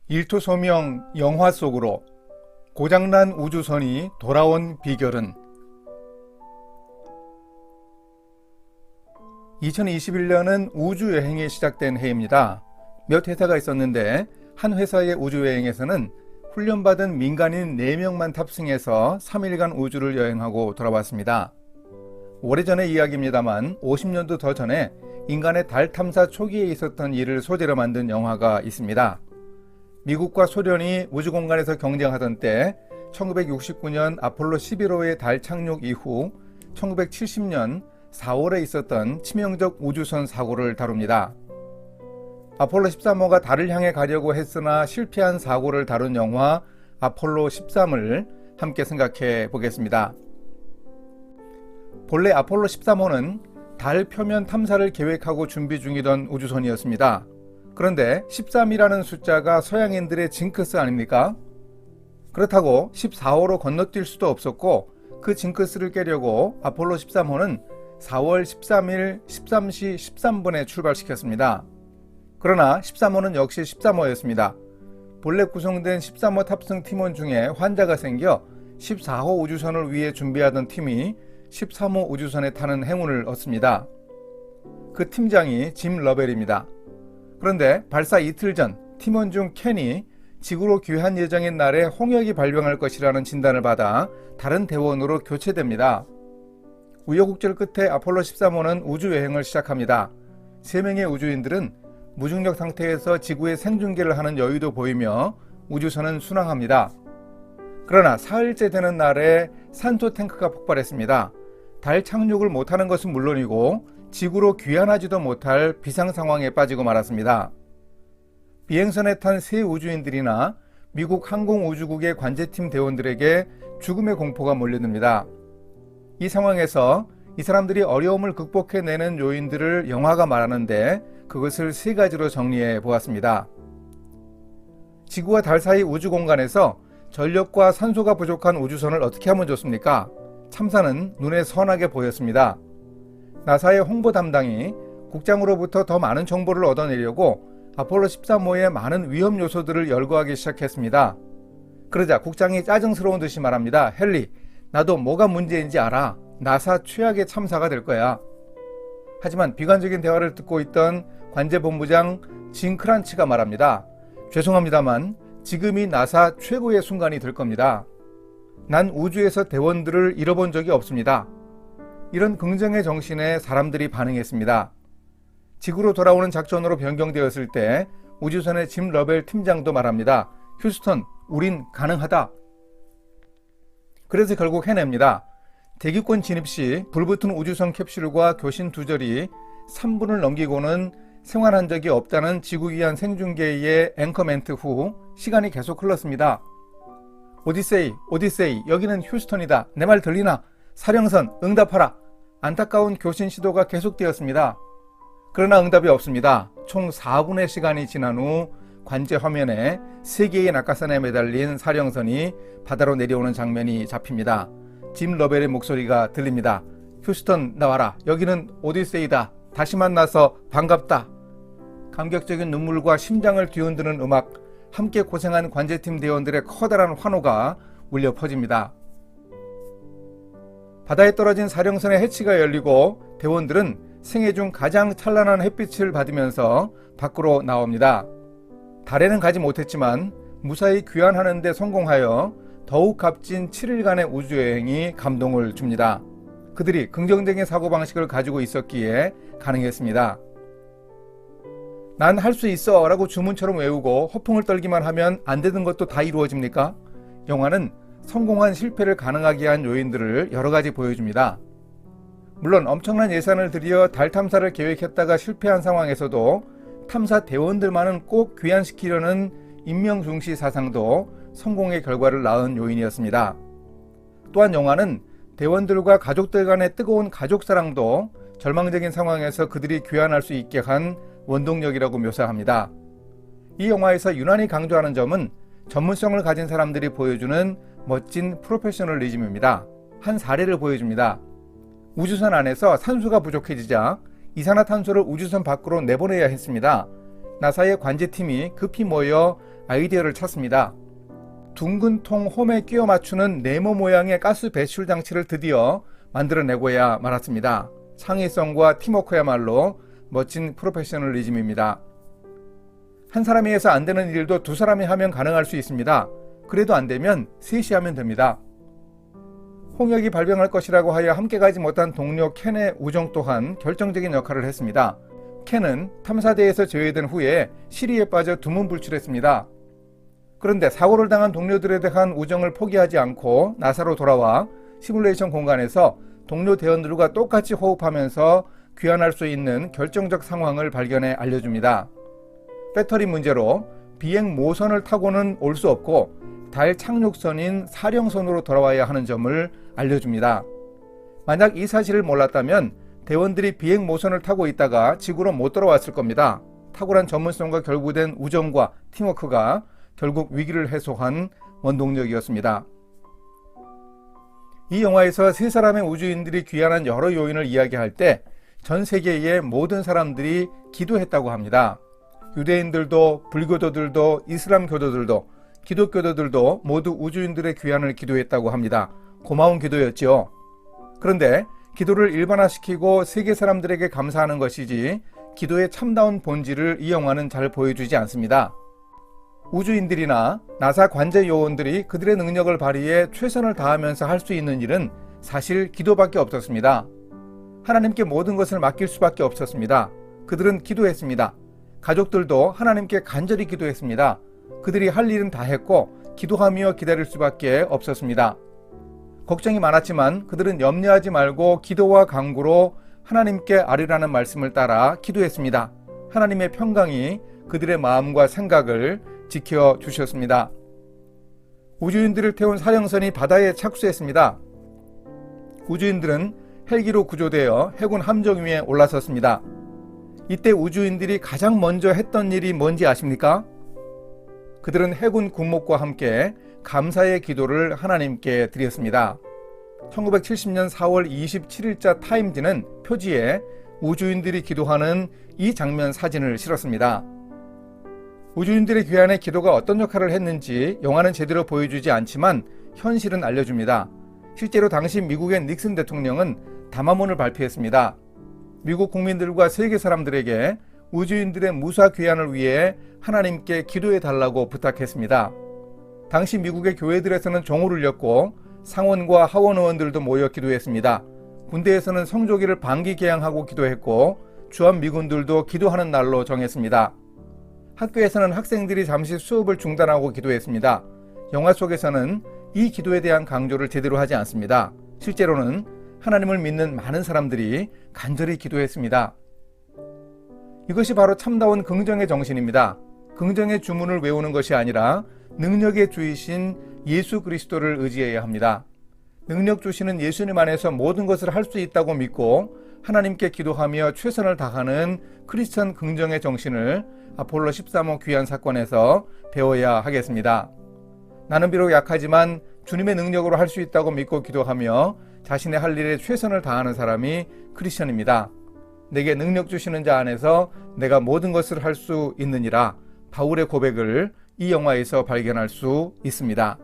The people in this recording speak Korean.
일토소명 영화 속으로 고장난 우주선이 돌아온 비결은 2021년은 우주여행이 시작된 해입니다. 몇 회사가 있었는데 한 회사의 우주여행에서는 훈련받은 민간인 4명만 탑승해서 3일간 우주를 여행하고 돌아왔습니다. 오래전의 이야기입니다만 50년도 더 전에 인간의 달 탐사 초기에 있었던 일을 소재로 만든 영화가 있습니다. 미국과 소련이 우주공간에서 경쟁하던 때 1969년 아폴로 11호의 달 착륙 이후 1970년 4월에 있었던 치명적 우주선 사고를 다룹니다. 아폴로 13호가 달을 향해 가려고 했으나 실패한 사고를 다룬 영화 아폴로 13을 함께 생각해 보겠습니다. 본래 아폴로 13호는 달 표면 탐사를 계획하고 준비 중이던 우주선이었습니다. 그런데 13이라는 숫자가 서양인들의 징크스 아닙니까? 그렇다고 14호로 건너뛸 수도 없었고 그 징크스를 깨려고 아폴로 13호는 4월 13일 13시 13분에 출발시켰습니다. 그러나 13호는 역시 13호였습니다. 본래 구성된 13호 탑승 팀원 중에 환자가 생겨 14호 우주선을 위해 준비하던 팀이 13호 우주선에 타는 행운을 얻습니다. 그 팀장이 짐 러벨입니다. 그런데 발사 이틀 전 팀원 중 켄이 지구로 귀환 예정인 날에 홍역이 발병할 것이라는 진단을 받아 다른 대원으로 교체됩니다. 우여곡절 끝에 아폴로 13호는 우주여행을 시작합니다. 3명의 우주인들은 무중력 상태에서 지구의 생중계를 하는 여유도 보이며 우주선은 순항합니다. 그러나 사흘째 되는 날에 산소 탱크가 폭발했습니다. 달 착륙을 못하는 것은 물론이고 지구로 귀환하지도 못할 비상 상황에 빠지고 말았습니다. 비행선에 탄 세 우주인들이나 미국 항공우주국의 관제팀 대원들에게 죽음의 공포가 몰려듭니다. 이 상황에서 이 사람들이 어려움을 극복해내는 요인들을 영화가 말하는데 그것을 3가지로 정리해 보았습니다. 지구와 달 사이 우주공간에서 전력과 산소가 부족한 우주선을 어떻게 하면 좋습니까? 참사는 눈에 선하게 보였습니다. 나사의 홍보 담당이 국장으로부터 더 많은 정보를 얻어내려고 아폴로 13호의 많은 위험 요소들을 열거하기 시작했습니다. 그러자 국장이 짜증스러운 듯이 말합니다. 헨리, 나도 뭐가 문제인지 알아. 나사 최악의 참사가 될 거야. 하지만 비관적인 대화를 듣고 있던 관제본부장 진 크란치가 말합니다. 죄송합니다만 지금이 나사 최고의 순간이 될 겁니다. 난 우주에서 대원들을 잃어본 적이 없습니다. 이런 긍정의 정신에 사람들이 반응했습니다. 지구로 돌아오는 작전으로 변경되었을 때 우주선의 짐 러벨 팀장도 말합니다. 휴스턴, 우린 가능하다. 그래서 결국 해냅니다. 대기권 진입 시 불붙은 우주선 캡슐과 교신 두절이 3분을 넘기고는 생활한 적이 없다는 지구귀환 생중계의 앵커 멘트 후 시간이 계속 흘렀습니다. 오디세이, 여기는 휴스턴이다. 내 말 들리나? 사령선, 응답하라. 안타까운 교신 시도가 계속되었습니다. 그러나 응답이 없습니다. 총 4분의 시간이 지난 후 관제 화면에 3개의 낙하산에 매달린 사령선이 바다로 내려오는 장면이 잡힙니다. 짐 러벨의 목소리가 들립니다. 휴스턴 나와라. 여기는 오디세이다. 다시 만나서 반갑다. 감격적인 눈물과 심장을 뒤흔드는 음악, 함께 고생한 관제팀 대원들의 커다란 환호가 울려 퍼집니다. 바다에 떨어진 사령선의 해치가 열리고 대원들은 생애 중 가장 찬란한 햇빛을 받으면서 밖으로 나옵니다. 달에는 가지 못했지만 무사히 귀환하는 데 성공하여 더욱 값진 7일간의 우주여행이 감동을 줍니다. 그들이 긍정적인 사고방식을 가지고 있었기에 가능했습니다. 난 할 수 있어 라고 주문처럼 외우고 허풍을 떨기만 하면 안 되는 것도 다 이루어집니까? 영화는 성공한 실패를 가능하게 한 요인들을 여러 가지 보여줍니다. 물론 엄청난 예산을 들여 달 탐사를 계획했다가 실패한 상황에서도 탐사 대원들만은 꼭 귀환시키려는 인명중시 사상도 성공의 결과를 낳은 요인이었습니다. 또한 영화는 대원들과 가족들 간의 뜨거운 가족사랑도 절망적인 상황에서 그들이 귀환할 수 있게 한 원동력이라고 묘사합니다. 이 영화에서 유난히 강조하는 점은 전문성을 가진 사람들이 보여주는 멋진 프로페셔널리즘입니다. 한 사례를 보여줍니다. 우주선 안에서 산소가 부족해지자 이산화탄소를 우주선 밖으로 내보내야 했습니다. 나사의 관제팀이 급히 모여 아이디어를 찾습니다. 둥근 통 홈에 끼워 맞추는 네모 모양의 가스 배출 장치를 드디어 만들어내고야 말았습니다. 창의성과 팀워크야말로 멋진 프로페셔널리즘입니다. 한 사람이 해서 안 되는 일도 두 사람이 하면 가능할 수 있습니다. 그래도 안 되면 셋이 하면 됩니다. 홍역이 발병할 것이라고 하여 함께 가지 못한 동료 켄의 우정 또한 결정적인 역할을 했습니다. 켄은 탐사대에서 제외된 후에 시리에 빠져 두문불출했습니다. 그런데 사고를 당한 동료들에 대한 우정을 포기하지 않고 나사로 돌아와 시뮬레이션 공간에서 동료 대원들과 똑같이 호흡하면서 귀환할 수 있는 결정적 상황을 발견해 알려줍니다. 배터리 문제로 비행 모선을 타고는 올 수 없고 달 착륙선인 사령선으로 돌아와야 하는 점을 알려줍니다. 만약 이 사실을 몰랐다면 대원들이 비행 모선을 타고 있다가 지구로 못 돌아왔을 겁니다. 탁월한 전문성과 결부된 우정과 팀워크가 결국 위기를 해소한 원동력이었습니다. 이 영화에서 세 사람의 우주인들이 귀환한 여러 요인을 이야기할 때 전 세계의 모든 사람들이 기도했다고 합니다. 유대인들도 불교도들도 이슬람 교도들도 기독교도들도 모두 우주인들의 귀환을 기도했다고 합니다. 고마운 기도였죠. 그런데 기도를 일반화시키고 세계 사람들에게 감사하는 것이지 기도의 참다운 본질을 이 영화는 잘 보여주지 않습니다. 우주인들이나 나사 관제 요원들이 그들의 능력을 발휘해 최선을 다하면서 할 수 있는 일은 사실 기도밖에 없었습니다. 하나님께 모든 것을 맡길 수밖에 없었습니다. 그들은 기도했습니다. 가족들도 하나님께 간절히 기도했습니다. 그들이 할 일은 다 했고 기도하며 기다릴 수밖에 없었습니다. 걱정이 많았지만 그들은 염려하지 말고 기도와 간구로 하나님께 아뢰라는 말씀을 따라 기도했습니다. 하나님의 평강이 그들의 마음과 생각을 지켜주셨습니다. 우주인들을 태운 사령선이 바다에 착수했습니다. 우주인들은 헬기로 구조되어 해군 함정 위에 올라섰습니다. 이때 우주인들이 가장 먼저 했던 일이 뭔지 아십니까? 그들은 해군 군목과 함께 감사의 기도를 하나님께 드렸습니다. 1970년 4월 27일자 타임지는 표지에 우주인들이 기도하는 이 장면 사진을 실었습니다. 우주인들의 귀환에 기도가 어떤 역할을 했는지 영화는 제대로 보여주지 않지만 현실은 알려줍니다. 실제로 당시 미국의 닉슨 대통령은 담화문을 발표했습니다. 미국 국민들과 세계 사람들에게 우주인들의 무사 귀환을 위해 하나님께 기도해 달라고 부탁했습니다. 당시 미국의 교회들에서는 종을 울렸고 상원과 하원 의원들도 모여 기도했습니다. 군대에서는 성조기를 반기 개항하고 기도했고 주한미군들도 기도하는 날로 정했습니다. 학교에서는 학생들이 잠시 수업을 중단하고 기도했습니다. 영화 속에서는 이 기도에 대한 강조를 제대로 하지 않습니다. 실제로는 하나님을 믿는 많은 사람들이 간절히 기도했습니다. 이것이 바로 참다운 긍정의 정신입니다. 긍정의 주문을 외우는 것이 아니라 능력의 주이신 예수 그리스도를 의지해야 합니다. 능력 주시는 예수님 안에서 모든 것을 할 수 있다고 믿고 하나님께 기도하며 최선을 다하는 크리스천 긍정의 정신을 아폴로 13호 귀환 사건에서 배워야 하겠습니다. 나는 비록 약하지만 주님의 능력으로 할 수 있다고 믿고 기도하며 자신의 할 일에 최선을 다하는 사람이 크리스천입니다. 내게 능력 주시는 자 안에서 내가 모든 것을 할 수 있느니라 바울의 고백을 이 영화에서 발견할 수 있습니다.